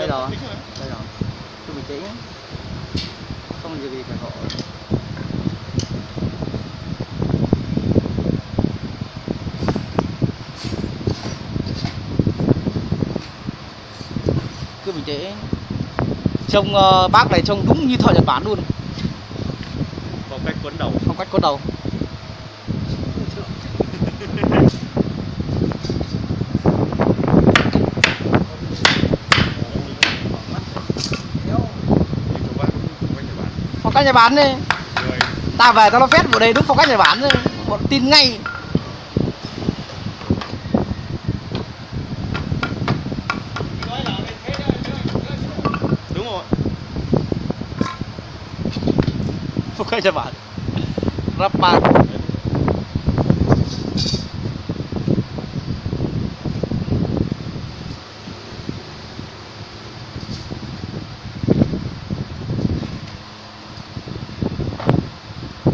đây rồi, đây rồi, cứ bình tĩnh, không gì phải vội. Cứ bình tĩnh. Trông bác này trông đúng như thợ Nhật Bản luôn. Phong cách cuốn đầu. Phong cách cuốn đầu. Phong cách Nhật Bản đi. Ta về tao nó phét vào đây đúng phong cách Nhật Bản, bọn tin ngay. Đúng rồi. Phong cách Nhật Bản. Rap band.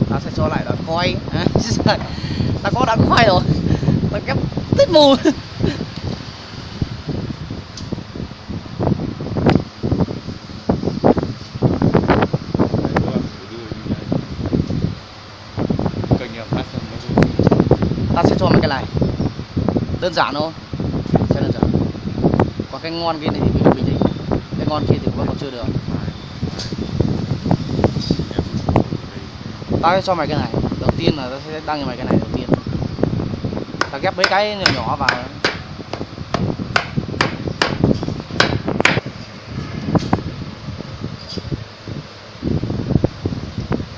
Ta sẽ cho lại đoạn quay. Ta có đoạn quay rồi. Ta kép tít mù. Ta sẽ cho mấy cái này. Đơn giản thôi. Sẽ đơn giản. Còn cái ngon kia này thì mình bình tĩnh. Cái ngon kia thì vẫn còn chưa được. Ta sẽ cho mày cái này. Đầu tiên là ta sẽ đăng cho mày cái này đầu tiên. Ta ghép mấy cái nhỏ nhỏ vào.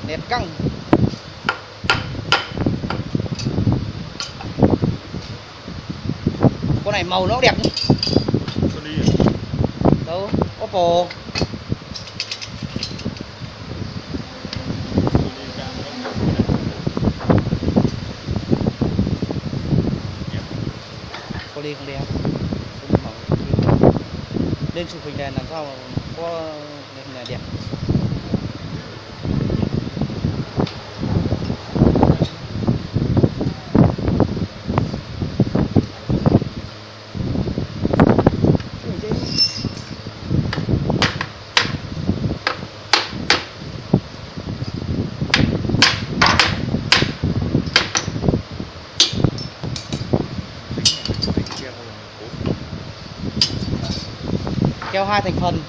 Nét căng. Con này màu nó đẹp nhỉ? Đâu? Oppo. Poly không đẹp. Lên chụp hình đèn làm sao mà có hình này đẹp. Keo 2 thành phần.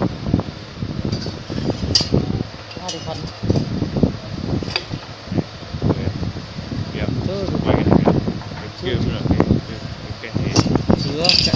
2 thành phần. Chưa, chạy